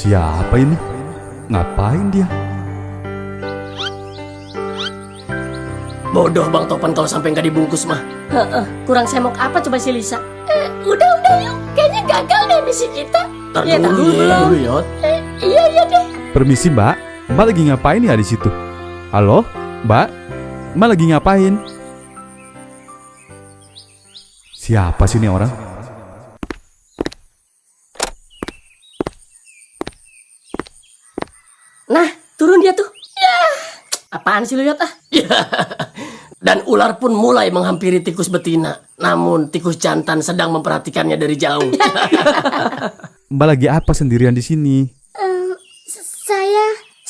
Siapa ini? Ngapain dia? Bodoh Bang Topan kalau sampai nggak dibungkus mah. Kurang semok apa coba si Lisa? Udah yuk. Kayaknya gagal deh misi kita. Ntar Ya, dulu dulu ya, belum. dulu ya. Iya deh. Permisi Mbak, Mbak lagi ngapain ya di situ? Halo, Mbak, Mbak lagi ngapain? Siapa sih ini orang? Nah, turun dia tuh. Ya, apaan sih lu Yot ah? Dan ular pun mulai menghampiri tikus betina. Namun tikus jantan sedang memperhatikannya dari jauh. Mbak lagi apa sendirian di sini?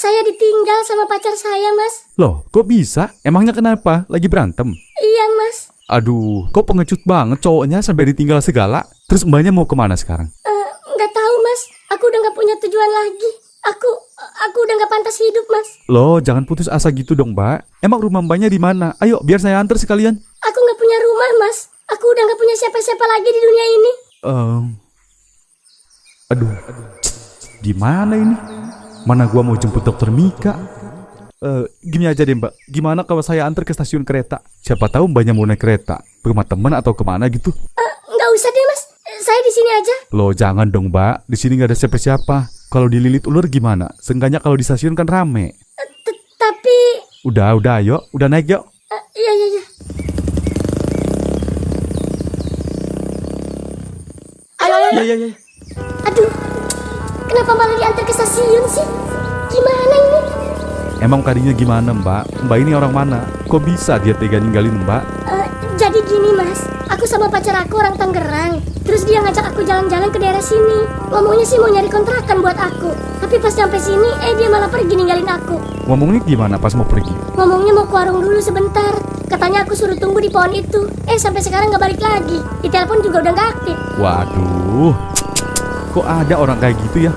Saya ditinggal sama pacar saya, Mas. Loh, kok bisa? Emangnya kenapa? Lagi berantem? Iya, Mas. Aduh, kok pengecut banget cowoknya sampai ditinggal segala. Terus mbaknya mau kemana sekarang? Nggak tahu, Mas. Aku udah nggak punya tujuan lagi. Aku udah nggak pantas hidup, Mas. Loh, jangan putus asa gitu dong, Mbak. Emang rumah mbaknya di mana? Ayo, biar saya antar sekalian. Aku nggak punya rumah, Mas. Aku udah nggak punya siapa-siapa lagi di dunia ini. Aduh, di mana ini? Mana gua mau jemput dokter Mika? Gini aja deh Mbak, gimana kalau saya antar ke stasiun kereta? Siapa tahu mbaknya mau naik kereta, ke rumah teman atau kemana gitu? Nggak usah deh, Mas. Saya di sini aja. Loh jangan dong Mbak, di sini nggak ada siapa-siapa. Kalau dililit ular gimana? Seenggaknya kalau di stasiun kan rame. Tapi... Udah, ayo, udah naik yuk. Iya. Ayo. Iya. Aduh, kenapa malah diantar ke stasiun sih? Gimana ini? Emang tadinya gimana Mbak? Mbak ini orang mana? Kok bisa dia tega ninggalin Mbak? Jadi gini Mas, aku sama pacar aku orang Tangerang. Terus dia ngajak aku jalan-jalan ke daerah sini. Ngomongnya sih mau nyari kontrakan buat aku. Tapi pas nyampe sini, dia malah pergi ninggalin aku. Ngomongnya gimana pas mau pergi? Ngomongnya mau ke warung dulu sebentar. Katanya aku suruh tunggu di pohon itu. Sampai sekarang nggak balik lagi. Di telepon juga udah nggak aktif. Waduh, kok ada orang kayak gitu ya?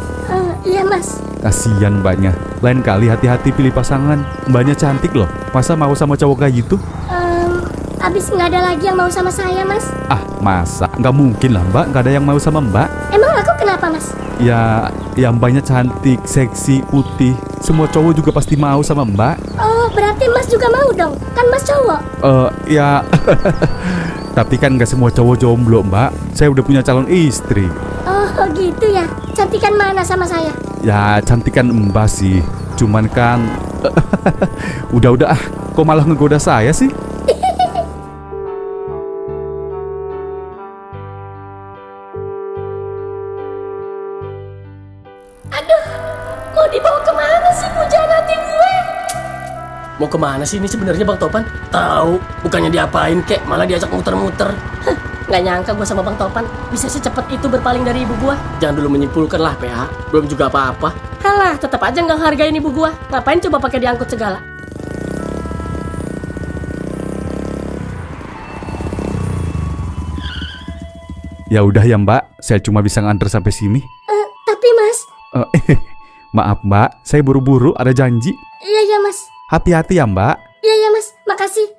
Iya Mas. Kasian mbaknya. Lain kali hati-hati pilih pasangan. Mbaknya cantik loh. Masa mau sama cowok kayak gitu? Abis nggak ada lagi yang mau sama saya Mas. Ah, masa? Nggak mungkin lah mbak. Nggak ada yang mau sama mbak. Emang aku kenapa Mas? Ya, mbaknya cantik, seksi, putih. Semua cowok juga pasti mau sama mbak. Oh, berarti Mas juga mau dong? Kan Mas cowok. Ya. Tapi kan nggak semua cowok jomblo mbak. Saya udah punya calon istri. Oh gitu ya. Cantikan mana sama saya? Ya, cantikan mbak sih. Cuman kan udah ah. Kok malah ngegoda saya sih? Aduh, mau dibawa kemana sih pujanatin gue? Mau kemana sih ini sebenarnya Bang Topan? Tahu, bukannya diapain kek, malah diajak muter-muter. Nggak nyangka gue sama Bang Topan bisa secepat itu berpaling dari ibu gue. Jangan dulu menyimpulkan lah PH, belum juga apa-apa. Halah, tetap aja nggak hargain ibu gue. Ngapain coba pakai diangkut segala? Ya udah ya mbak, saya cuma bisa nganter sampai sini. Tapi Mas. Maaf mbak, saya buru-buru ada janji. Iya Mas. Hati-hati ya mbak. Iya Mas, makasih.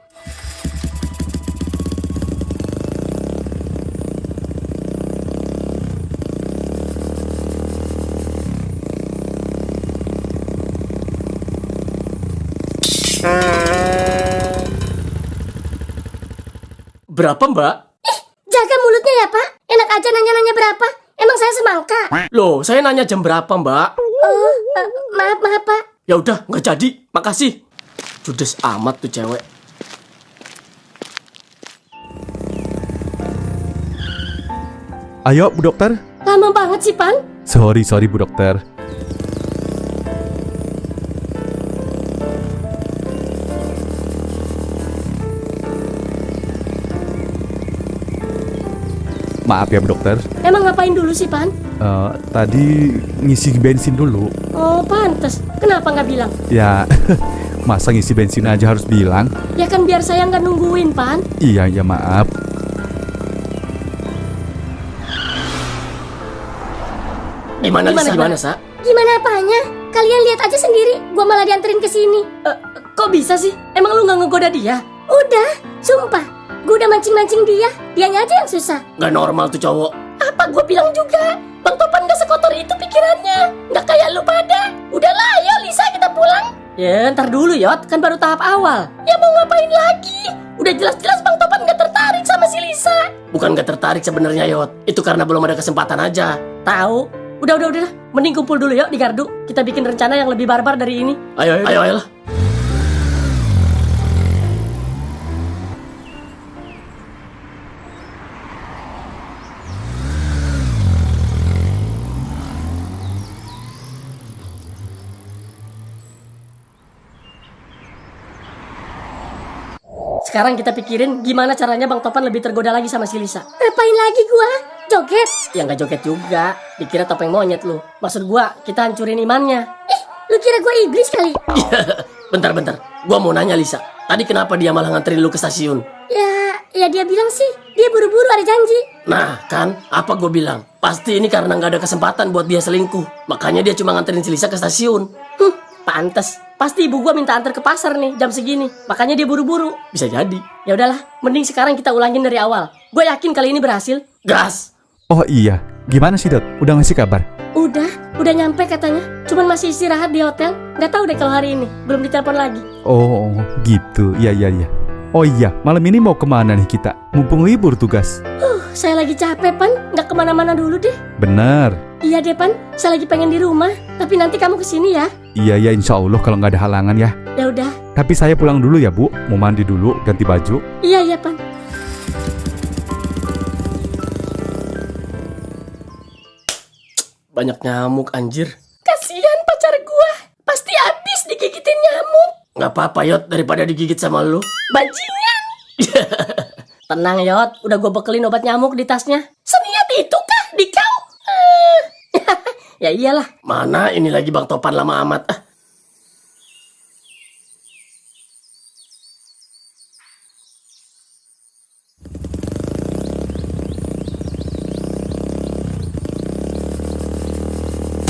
Berapa Mbak? Jaga mulutnya ya Pak. Enak aja nanya-nanya berapa. Emang saya semangka? Loh, saya nanya jam berapa Mbak? Maaf Pak. Ya udah, nggak jadi. Makasih. Judes amat tuh cewek. Ayo Bu Dokter. Lama banget sih Pan. Sorry Bu Dokter. Maaf ya Bu Dokter. Emang ngapain dulu sih Pan? Tadi ngisi bensin dulu. Oh pantes. Kenapa nggak bilang? Ya, masa ngisi bensin aja harus bilang? Ya kan biar saya nggak nungguin Pan. Iya maaf. Gimana Gimana, Sa? Gimana apanya? Kalian lihat aja sendiri. Gua malah dianterin ke sini. Kok bisa sih? Emang lu nggak ngegoda dia? Udah, sumpah. Gue udah mancing-mancing dia. Dianya aja yang susah. Nggak normal tuh cowok. Apa gue bilang juga? Bang Topan gak sekotor itu pikirannya. Gak kayak lu pada. Udahlah, ayo Lisa kita pulang. Ya ntar dulu Yot, kan baru tahap awal. Ya mau ngapain lagi? Udah jelas-jelas Bang Topan gak tertarik sama si Lisa. Bukan gak tertarik sebenarnya Yot. Itu karena belum ada kesempatan aja. Tahu? Udah. Mending kumpul dulu yuk di gardu. Kita bikin rencana yang lebih barbar dari ini. Ayo lah. Sekarang kita pikirin gimana caranya Bang Topan lebih tergoda lagi sama si Lisa. Ngapain lagi gua? Joget? Ya nggak joget juga. Dikira topeng monyet lu. Maksud gua kita hancurin imannya. Lu kira gua iblis kali? Bentar. Gua mau nanya Lisa. Tadi kenapa dia malah nganterin lu ke stasiun? Ya dia bilang sih, dia buru-buru ada janji. Nah kan, apa gue bilang? Pasti ini karena nggak ada kesempatan buat dia selingkuh. Makanya dia cuma nganterin si Lisa ke stasiun. Pantes. Pasti ibu gua minta antar ke pasar nih jam segini. Makanya dia buru-buru. Bisa jadi. Ya udahlah, mending sekarang kita ulangin dari awal. Gue yakin kali ini berhasil. Gas. Oh iya, gimana sih Dot? Udah ngasih kabar? Udah nyampe katanya. Cuman masih istirahat di hotel. Nggak tahu deh kalau hari ini. Belum ditelepon lagi. Oh gitu, iya. Oh iya, malam ini mau kemana nih kita? Mumpung libur tugas. Saya lagi capek, Pan. Nggak kemana-mana dulu deh. Bener. Iya deh, Pan. Saya lagi pengen di rumah. Tapi nanti kamu kesini ya. Iya, insya Allah kalau nggak ada halangan ya. Ya udah. Tapi saya pulang dulu ya Bu. Mau mandi dulu, ganti baju. Iya, Pan. Banyak nyamuk anjir. Kasihan pacar gua. Pasti habis digigitin nyamuk. Nggak apa-apa Yot, daripada digigit sama lu. Bajingan. Tenang Yot, udah gua bekelin obat nyamuk di tasnya. Seniat itu kah di kau? Ya iyalah. Mana ini lagi Bang Topan lama amat.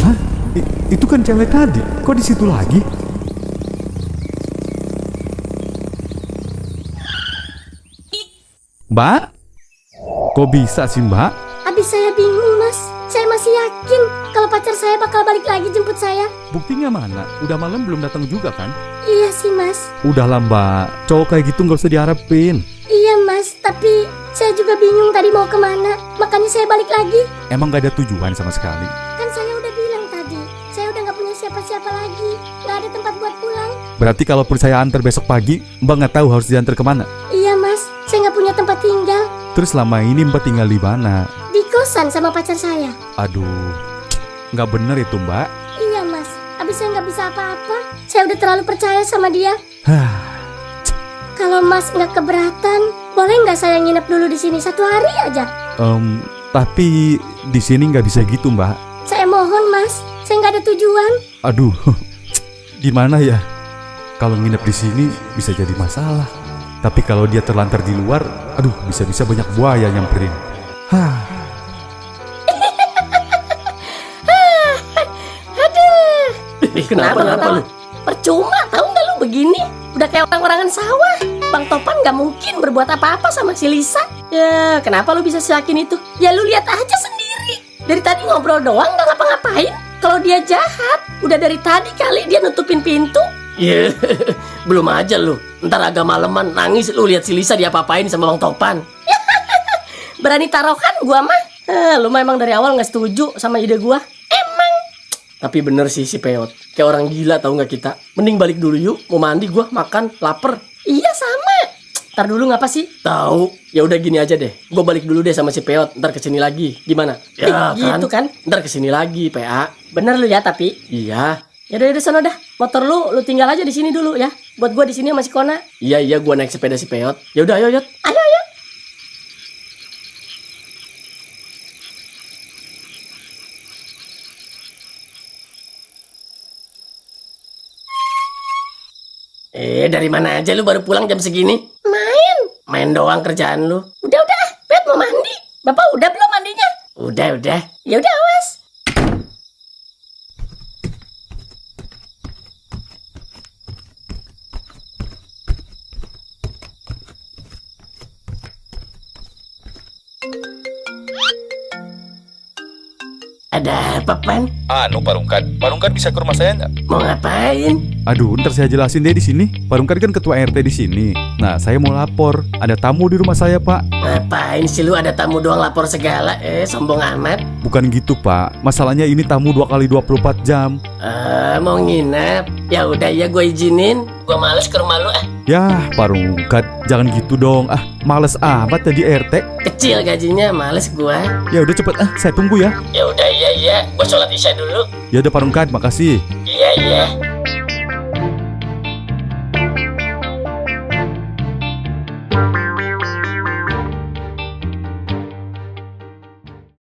Hah? Itu kan cewek tadi. Kok di situ lagi? Mbak? Kok bisa sih Mbak? Habis saya bingung, Mas. Saya masih yakin kalau pacar saya bakal balik lagi jemput saya. Buktinya mana? Udah malam belum datang juga kan? Iya sih, Mas. Udahlah Mbak, cowok kayak gitu nggak usah diharapin. Iya, Mas. Tapi saya juga bingung tadi mau kemana. Makanya saya balik lagi. Emang gak ada tujuan sama sekali. Kan saya udah bilang tadi. Saya udah gak punya siapa-siapa lagi. Gak ada tempat buat pulang. Berarti kalaupun saya antar besok pagi, Mbak nggak tahu harus diantar kemana? Iya, Mas. Saya gak punya tempat tinggal. Terus selama ini Mbak tinggal di mana? Di kosan sama pacar saya. Aduh, nggak bener itu Mbak. Iya, Mas. Abis saya nggak bisa apa-apa. Saya udah terlalu percaya sama dia. Kalau Mas nggak keberatan, boleh nggak saya nginep dulu di sini 1 hari aja? Tapi di sini nggak bisa gitu Mbak. Saya mohon, Mas. Saya nggak ada tujuan. Aduh, gimana ya? Kalau nginep di sini bisa jadi masalah. Tapi kalau dia terlantar di luar, aduh bisa-bisa banyak buaya nyamperin. Kenapa lu? Percuma tahu nggak lu begini? Udah kayak orang-orangan sawah. Bang Topan nggak mungkin berbuat apa-apa sama si Lisa. Ya, kenapa lu bisa yakin itu? Ya lu lihat aja sendiri. Dari tadi ngobrol doang nggak ngapa-ngapain. Kalau dia jahat, udah dari tadi kali dia nutupin pintu. Iya, belum aja lu. Ntar agak maleman nangis lu lihat si Lisa diapa-apain sama Bang Topan. Berani taruhan gua mah. Lu memang dari awal nggak setuju sama ide gua. Emang. Tapi bener sih si Peot. Kayak orang gila tahu nggak kita. Mending balik dulu yuk. Mau mandi gua, makan, lapar. Iya sama. Ntar dulu ngapa sih? Tahu. Ya udah gini aja deh. Gua balik dulu deh sama si Peot. Ntar kesini lagi. Gimana? Ya gitu kan? Ntar kesini lagi, PA. Bener lu ya tapi. Iya. Ya udah sana dah. Motor lu tinggal aja di sini dulu ya. Buat gua di sini sama si Kona. Iya gua naik sepeda si Peot. Ya udah ayo Yot. Ayo. Dari mana aja lu baru pulang jam segini? Main doang kerjaan lu. Udah, Pet mau mandi. Bapak udah belum mandinya? Udah. Ya udah awas. Ada apa, Pan? Anu Parungkan bisa ke rumah saya nggak? Mau ngapain? Aduh, ntar saya jelasin deh di sini. Parungkan kan ketua RT di sini. Nah, saya mau lapor. Ada tamu di rumah saya, Pak. Ngapain sih lu ada tamu doang lapor segala? Sombong amat. Bukan gitu, Pak. Masalahnya ini tamu 2 kali 24 jam. Mau nginep? Ya udah ya, gue izinin. Gue males ke rumah lu. Yah, Parungkan, jangan gitu dong. Males amat jadi RT. Kecil gajinya, males gue. Ya udah cepet, saya tunggu ya. Ya udah, iya. Gue sholat isya dulu. Ya udah Parungkan, makasih. Iya.